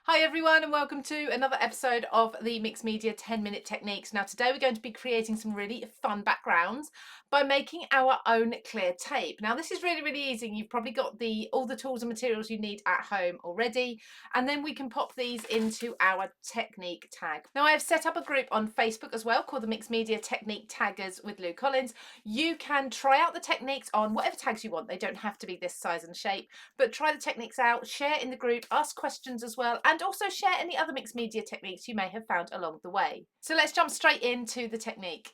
Hi everyone and welcome to another episode of the Mixed Media 10-minute techniques. Now today we're going to be creating some really fun backgrounds by making our own clear tape. Now this is really easy. You've probably got all the tools and materials you need at home already, and then we can pop these into our technique tag. Now I have set up a group on Facebook as well called the Mixed Media Technique Taggers with Lou Collins. You can try out the techniques on whatever tags you want. They don't have to be this size and shape, but try the techniques out, share in the group, ask questions as well, and also share any other mixed media techniques you may have found along the way. So let's jump straight into the technique.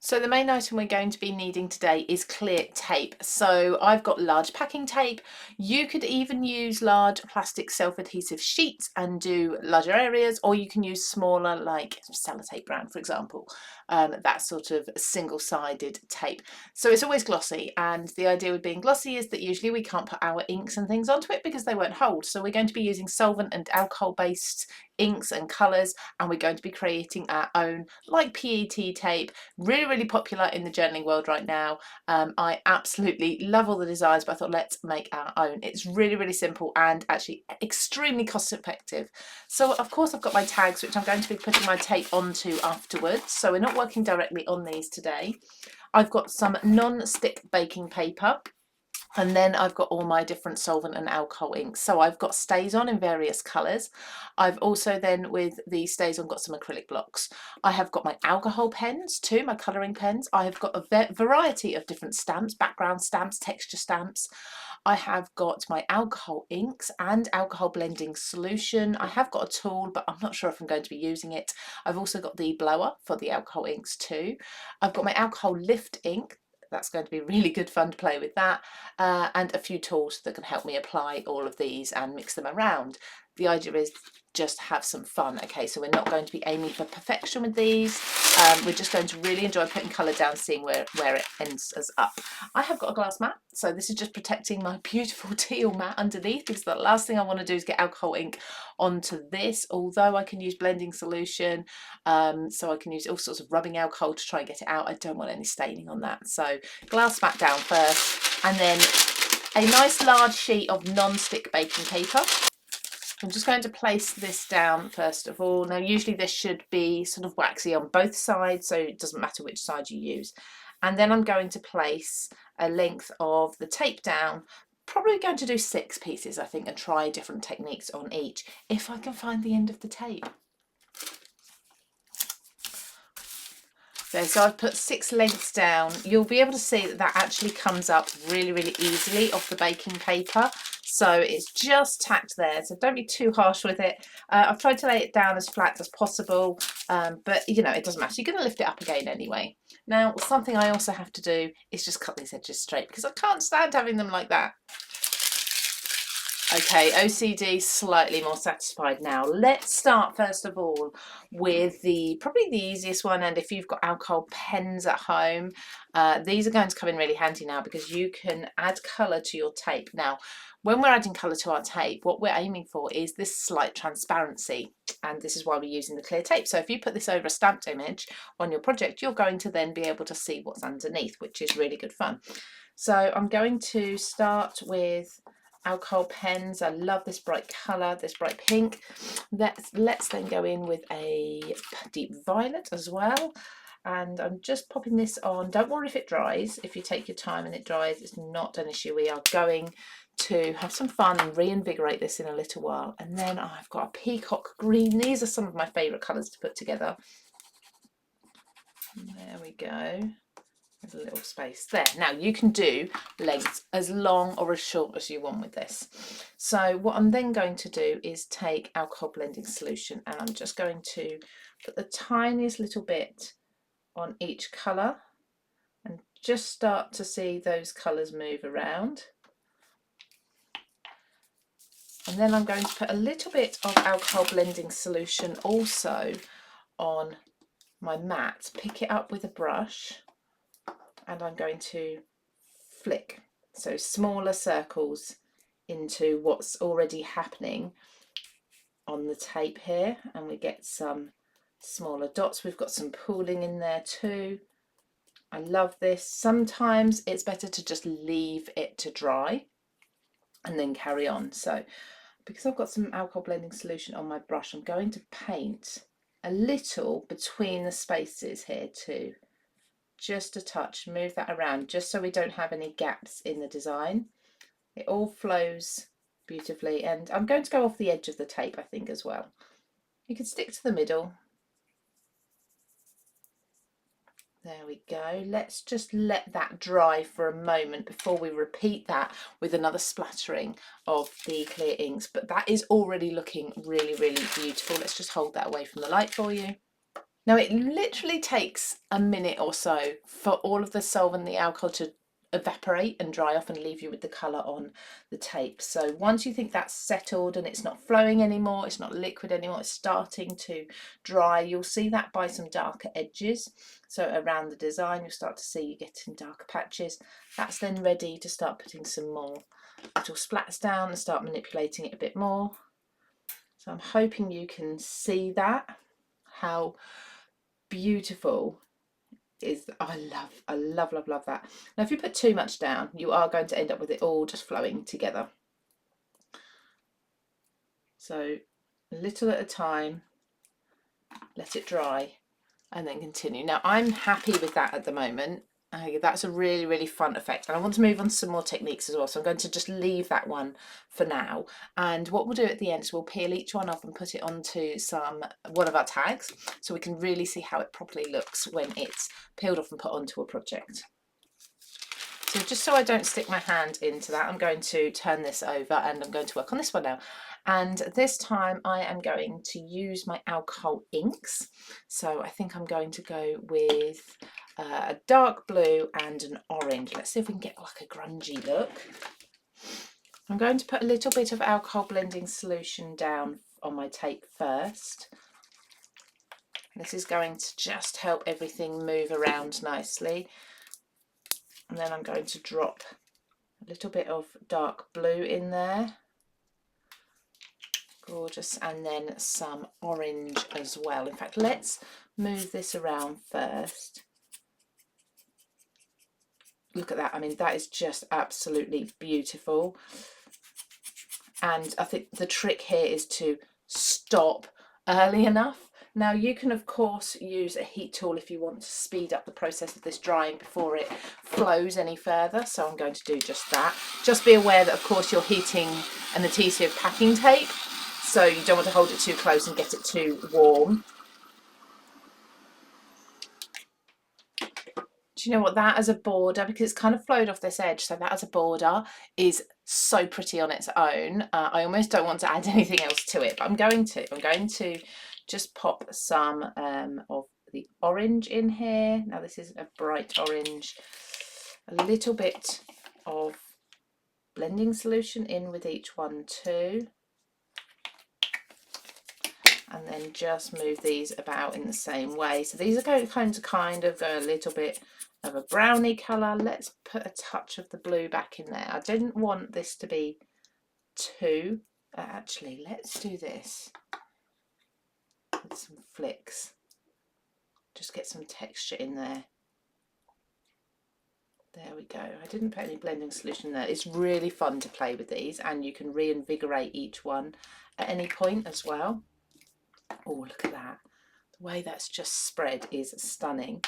So the main item we're going to be needing today is clear tape. So I've got large packing tape. You could even use large plastic self-adhesive sheets and do larger areas, or you can use smaller, like sellotape brand, for example, that sort of single-sided tape. So it's always glossy, and the idea with being glossy is that usually we can't put our inks and things onto it because they won't hold. So we're going to be using solvent and alcohol-based inks and colours, and we're going to be creating our own like PET tape. Really popular in the journaling world right now. I absolutely love all the designs, but I thought let's make our own. It's really simple and actually extremely cost effective. So of course I've got my tags, which I'm going to be putting my tape onto afterwards, so we're not working directly on these today. I've got some non-stick baking paper, and then I've got all my different solvent and alcohol inks. So I've got StazOn in various colours. I've also then with the StazOn got some acrylic blocks. I have got my alcohol pens too, my colouring pens. I have got a variety of different stamps, background stamps, texture stamps. I have got my alcohol inks and alcohol blending solution. I have got a tool, but I'm not sure if I'm going to be using it. I've also got the blower for the alcohol inks too. I've got my alcohol lift ink. That's going to be really good fun to play with that, and a few tools that can help me apply all of these and mix them around. The idea is just have some fun. Okay, so we're not going to be aiming for perfection with these. We're just going to really enjoy putting colour down, seeing where it ends us up. I have got a glass mat, so this is just protecting my beautiful teal mat underneath, because the last thing I want to do is get alcohol ink onto this, although I can use blending solution, so I can use all sorts of rubbing alcohol to try and get it out. I don't want any staining on that, so glass mat down first, and then a nice large sheet of non-stick baking paper. I'm just going to place this down first of all. Now usually this should be sort of waxy on both sides, so it doesn't matter which side you use. And then I'm going to place a length of the tape down, probably going to do 6 pieces I think, and try different techniques on each if I can find the end of the tape. Okay, so I've put 6 lengths down. You'll be able to see that that actually comes up really easily off the baking paper. So it's just tacked there, so don't be too harsh with it. I've tried to lay it down as flat as possible, but you know, it doesn't matter. You're going to lift it up again anyway. Now, something I also have to do is just cut these edges straight, because I can't stand having them like that. Okay, OCD slightly more satisfied now. Let's start first of all with probably the easiest one, and if you've got alcohol pens at home, these are going to come in really handy now, because you can add colour to your tape. Now, when we're adding colour to our tape, what we're aiming for is this slight transparency, and this is why we're using the clear tape. So if you put this over a stamped image on your project, you're going to then be able to see what's underneath, which is really good fun. So I'm going to start with alcohol pens. I love this bright colour, this bright pink. Let's then go in with a deep violet as well, and I'm just popping this on. Don't worry if it dries. If you take your time and it dries, it's not an issue. We are going to have some fun and reinvigorate this in a little while. And then I've got a peacock green. These are some of my favourite colours to put together. There we go. There's a little space there. Now you can do lengths as long or as short as you want with this. So what I'm then going to do is take alcohol blending solution, and I'm just going to put the tiniest little bit on each colour and just start to see those colours move around. And then I'm going to put a little bit of alcohol blending solution also on my mat, pick it up with a brush, and I'm going to flick, so smaller circles into what's already happening on the tape here, and we get some smaller dots. We've got some pooling in there too. I love this. Sometimes it's better to just leave it to dry, and then carry on. So because I've got some alcohol blending solution on my brush, I'm going to paint a little between the spaces here too, just a touch, move that around just so we don't have any gaps in the design. It all flows beautifully, and I'm going to go off the edge of the tape I think as well. You can stick to the middle. There we go. Let's just let that dry for a moment before we repeat that with another splattering of the clear inks. But that is already looking really, really beautiful. Let's just hold that away from the light for you. Now it literally takes a minute or so for all of the solvent, the alcohol, to evaporate and dry off and leave you with the colour on the tape. So once you think that's settled and it's not flowing anymore, it's not liquid anymore, it's starting to dry, you'll see that by some darker edges. So around the design you'll start to see you getting darker patches. That's then ready to start putting some more little splats down and start manipulating it a bit more. So I'm hoping you can see that, how beautiful is. I love that. Now if you put too much down, you are going to end up with it all just flowing together. So a little at a time, let it dry, and then continue. Now I'm happy with that at the moment. That's a really, really fun effect, and I want to move on to some more techniques as well, so I'm going to just leave that one for now. And what we'll do at the end is we'll peel each one off and put it onto one of our tags, so we can really see how it properly looks when it's peeled off and put onto a project. So just so I don't stick my hand into that, I'm going to turn this over and I'm going to work on this one now. And this time I am going to use my alcohol inks. So I think I'm going to go with a dark blue and an orange. Let's see if we can get like a grungy look. I'm going to put a little bit of alcohol blending solution down on my tape first. This is going to just help everything move around nicely. And then I'm going to drop a little bit of dark blue in there. Gorgeous. And then some orange as well. In fact, let's move this around first. Look at that. I mean, that is just absolutely beautiful. And I think the trick here is to stop early enough. Now you can of course use a heat tool if you want to speed up the process of this drying before it flows any further, so I'm going to do just that. Just be aware that of course you're heating an adhesive packing tape, so you don't want to hold it too close and get it too warm. Do you know what, that as a border, because it's kind of flowed off this edge, so that as a border is so pretty on its own. I almost don't want to add anything else to it, but I'm going to just pop some of the orange in here. Now this is a bright orange. A little bit of blending solution in with each one too. And then just move these about in the same way. So these are going to kind of go a little bit of a browny colour. Let's put a touch of the blue back in there. I didn't want this to be too, actually let's do this with some flicks. Just get some texture in there. There we go. I didn't put any blending solution there. It's really fun to play with these, and you can reinvigorate each one at any point as well. Oh, look at that. The way that's just spread is stunning.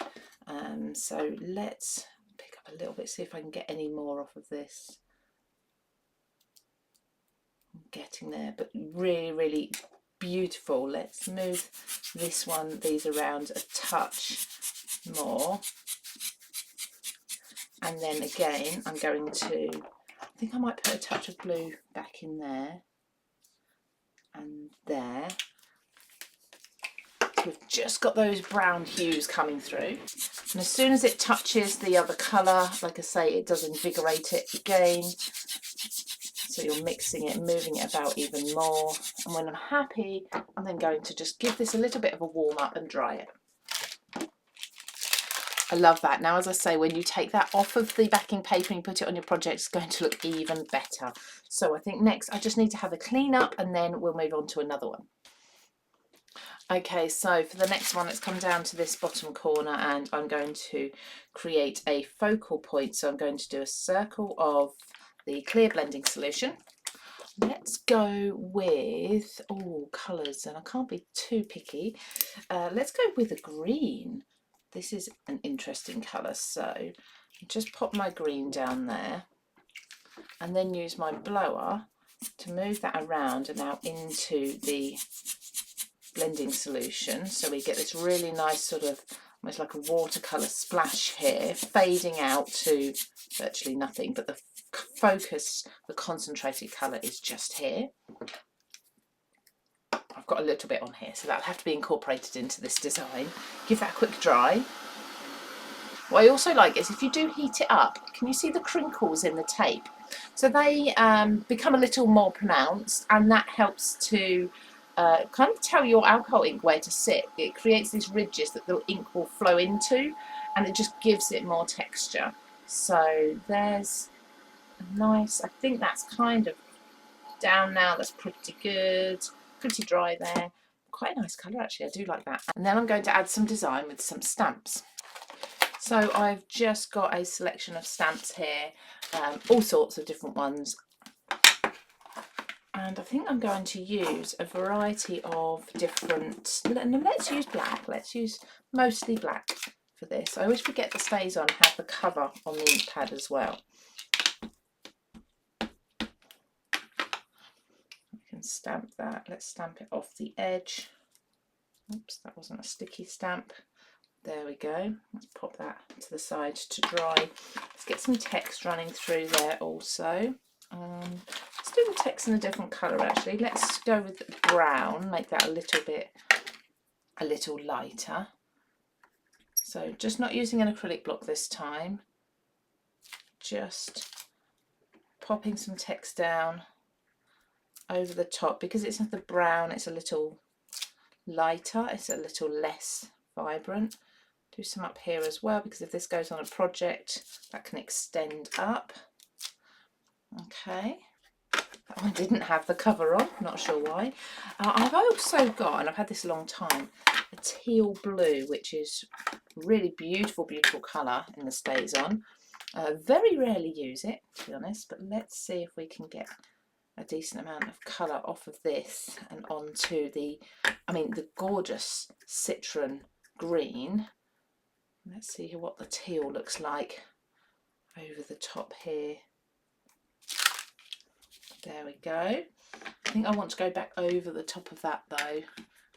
So let's pick up a little bit, see if I can get any more off of this. I'm getting there, but really, really beautiful. Let's move these around a touch more. And then again, I'm going to, I think I might put a touch of blue back in there and there. So we've just got those brown hues coming through. And as soon as it touches the other colour, like I say, it does invigorate it again. So you're mixing it, moving it about even more. And when I'm happy, I'm then going to just give this a little bit of a warm up and dry it. I love that. Now, as I say, when you take that off of the backing paper and you put it on your project, it's going to look even better. So I think next I just need to have a clean up and then we'll move on to another one. Okay, so for the next one, let's come down to this bottom corner and I'm going to create a focal point. So I'm going to do a circle of the clear blending solution. Let's go with, oh, colours, and I can't be too picky. Let's go with a green. This is an interesting colour, so just pop my green down there and then use my blower to move that around and out into the blending solution, so we get this really nice sort of almost like a watercolour splash here, fading out to virtually nothing, but the focus, the concentrated colour is just here. I've got a little bit on here, so that'll have to be incorporated into this design. Give that a quick dry. What I also like is if you do heat it up, can you see the crinkles in the tape? So they become a little more pronounced, and that helps to kind of tell your alcohol ink where to sit. It creates these ridges that the ink will flow into, and it just gives it more texture. So there's a nice, I think that's kind of down now, that's pretty good, pretty dry there. Quite a nice colour actually, I do like that. And then I'm going to add some design with some stamps. So I've just got a selection of stamps here, all sorts of different ones. And I think I'm going to use a variety of different, let's use black, let's use mostly black for this. I always forget the Stays On have the cover on the ink pad as well. I can stamp that, let's stamp it off the edge. Oops, that wasn't a sticky stamp. There we go. Let's pop that to the side to dry. Let's get some text running through there also. Let's do the text in a different colour actually. Let's go with brown, make that a little lighter. So just not using an acrylic block this time. Just popping some text down over the top, because it's not the brown, it's a little lighter, it's a little less vibrant. Do some up here as well, because if this goes on a project, that can extend up. Okay, that one didn't have the cover on, not sure why. I've also got, and I've had this a long time, a teal blue, which is really beautiful, beautiful colour in the Stays On. Very rarely use it, to be honest, but let's see if we can get a decent amount of colour off of this and onto the gorgeous citron green. Let's see what the teal looks like over the top here. There we go. I think I want to go back over the top of that though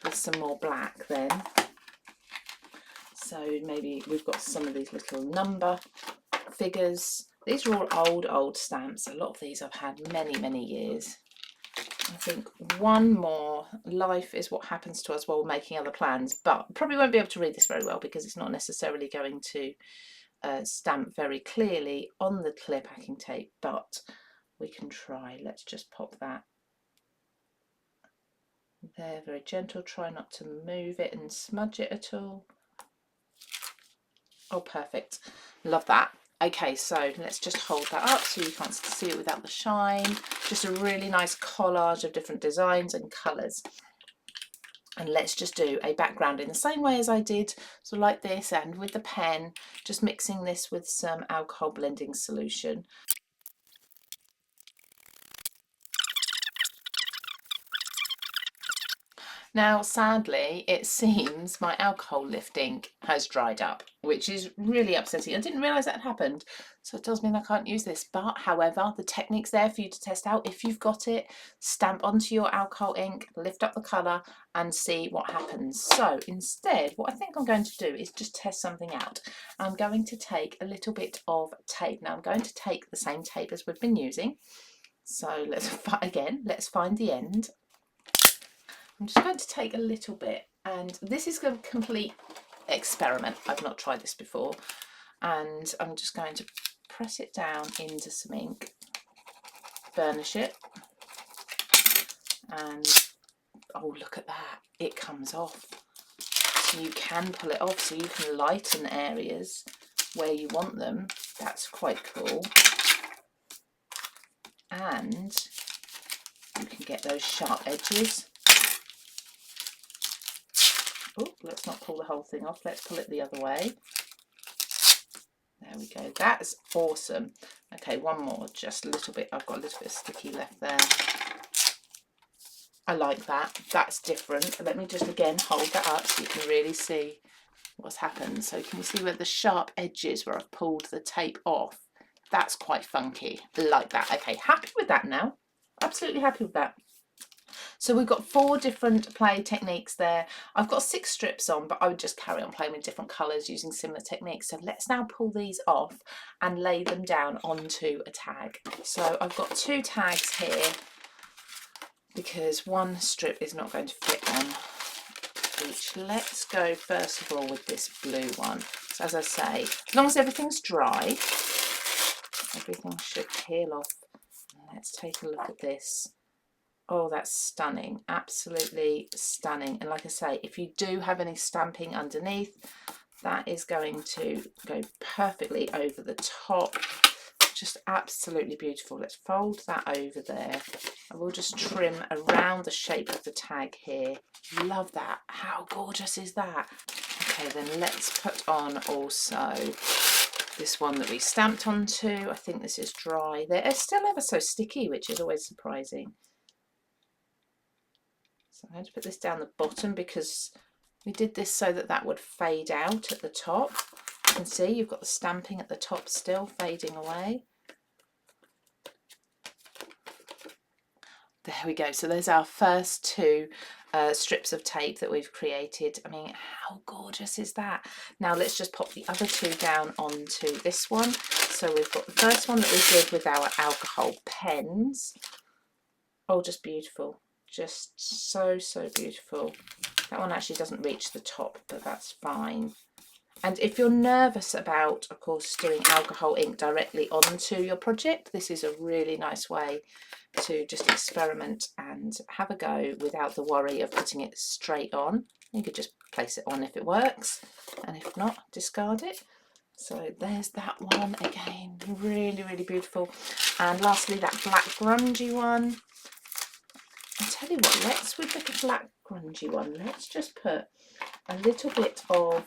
with some more black then. So maybe we've got some of these little number figures. These are all old stamps. A lot of these I've had many years. I think one more, life is what happens to us while we're making other plans, but probably won't be able to read this very well because it's not necessarily going to stamp very clearly on the clear packing tape, but we can try. Let's just pop that there, very gentle. Try not to move it and smudge it at all. Oh, perfect. Love that. Okay, so let's just hold that up so you can't see it without the shine. Just a really nice collage of different designs and colours. And let's just do a background in the same way as I did, so like this, and with the pen, just mixing this with some alcohol blending solution. Now, sadly, it seems my alcohol lift ink has dried up, which is really upsetting. I didn't realise that had happened, so it does mean I can't use this. But, however, the technique's there for you to test out. If you've got it, stamp onto your alcohol ink, lift up the colour and see what happens. So, instead, what I think I'm going to do is just test something out. I'm going to take a little bit of tape. Now, I'm going to take the same tape as we've been using. So, let's find the end. I'm just going to take a little bit, and this is a complete experiment. I've not tried this before, and I'm just going to press it down into some ink, burnish it, and oh, look at that, it comes off. So you can pull it off, so you can lighten areas where you want them. That's quite cool. And you can get those sharp edges. Oh, let's not pull the whole thing off, let's pull it the other way. There we go, that's awesome. Okay, one more, just a little bit, I've got a little bit of sticky left there. I like that. That's different. Let me just again hold that up so you can really see what's happened. So can you see where the sharp edges where I've pulled the tape off? That's quite funky. Like that. Okay, happy with that now. Absolutely happy with that. So we've got 4 different play techniques there. I've got 6 strips on, but I would just carry on playing with different colours using similar techniques. So let's now pull these off and lay them down onto a tag. So I've got 2 tags here because one strip is not going to fit on each. Let's go first of all with this blue one. So as I say, as long as everything's dry, everything should peel off. Let's take a look at this. Oh, that's stunning, absolutely stunning. And like I say, if you do have any stamping underneath, that is going to go perfectly over the top. Just absolutely beautiful. Let's fold that over there. I will just trim around the shape of the tag here. Love that. How gorgeous is that? Okay, then let's put on also this one that we stamped onto. I think this is dry. They're still ever so sticky, which is always surprising. So I'm going to put this down the bottom because we did this so that that would fade out at the top. You can see you've got the stamping at the top still fading away. There we go. So there's our first 2 strips of tape that we've created. I mean, how gorgeous is that? Now let's just pop the other 2 down onto this one. So we've got the first one that we did with our alcohol pens. Oh, just beautiful. Just so beautiful. That one actually doesn't reach the top, but that's fine. And if you're nervous about, of course, doing alcohol ink directly onto your project, this is a really nice way to just experiment and have a go without the worry of putting it straight on. You could just place it on if it works, and if not, discard it. So there's that one again, really beautiful. And lastly, that black grungy one. I tell you what, let's, with the black grungy one, let's just put a little bit of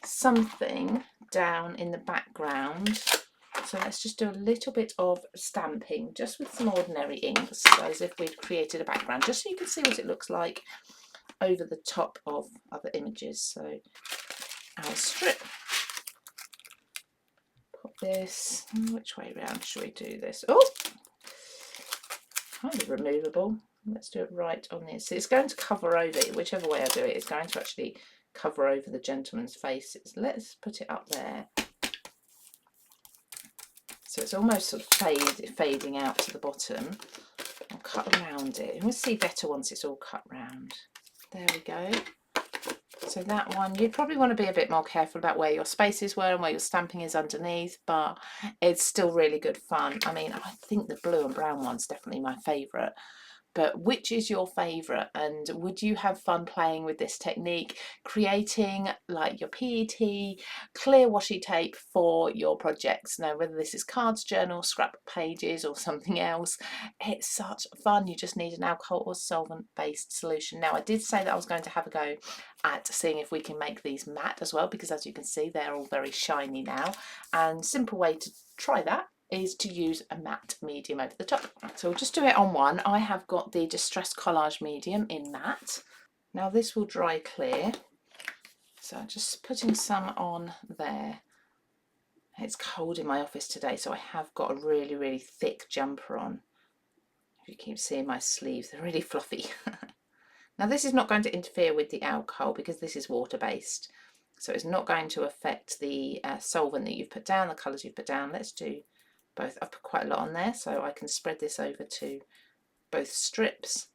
something down in the background. So let's just do a little bit of stamping, just with some ordinary inks, as if we'd created a background, just so you can see what it looks like over the top of other images. So our strip, put this, which way around should we do this? Oh, kind of removable. Let's do it right on this. So it's going to cover over it, whichever way I do it, it's going to actually cover over the gentleman's faces. Let's put it up there. So it's almost sort of fading out to the bottom. I'll cut around it. And we'll see better once it's all cut round. There we go. So that one, you'd probably want to be a bit more careful about where your spaces were and where your stamping is underneath, but it's still really good fun. I mean, I think the blue and brown one's definitely my favourite. But which is your favourite, and would you have fun playing with this technique, creating like your PET clear washi tape for your projects? Now, whether this is cards, journals, scrapbook pages or something else, it's such fun. You just need an alcohol or solvent based solution. Now, I did say that I was going to have a go at seeing if we can make these matte as well, because as you can see, they're all very shiny now, and simple way to try that is to use a matte medium over the top. So we'll just do it on one. I have got the Distress Collage medium in matte. Now this will dry clear. So I'm just putting some on there. It's cold in my office today, so I have got a really thick jumper on. If you keep seeing my sleeves, they're really fluffy. Now this is not going to interfere with the alcohol because this is water-based. So it's not going to affect the solvent that you've put down, the colours you've put down. Let's do both. I've put quite a lot on there, so I can spread this over to both strips.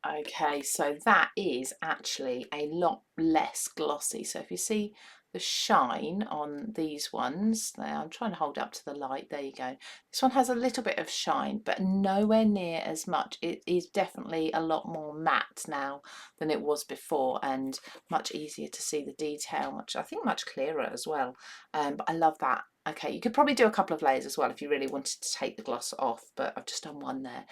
Okay, so that is actually a lot less glossy. So if you see the shine on these ones, there, I'm trying to hold up to the light, there you go. This one has a little bit of shine, but nowhere near as much. It is definitely a lot more matte now than it was before, and much easier to see the detail, I think much clearer as well. But I love that. Okay, you could probably do a couple of layers as well if you really wanted to take the gloss off, but I've just done one there.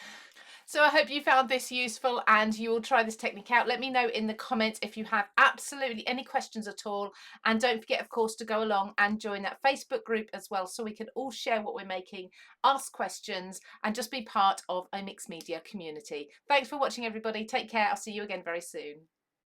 So I hope you found this useful and you will try this technique out. Let me know in the comments if you have absolutely any questions at all. And don't forget, of course, to go along and join that Facebook group as well, so we can all share what we're making, ask questions, and just be part of a mixed media community. Thanks for watching, everybody. Take care. I'll see you again very soon.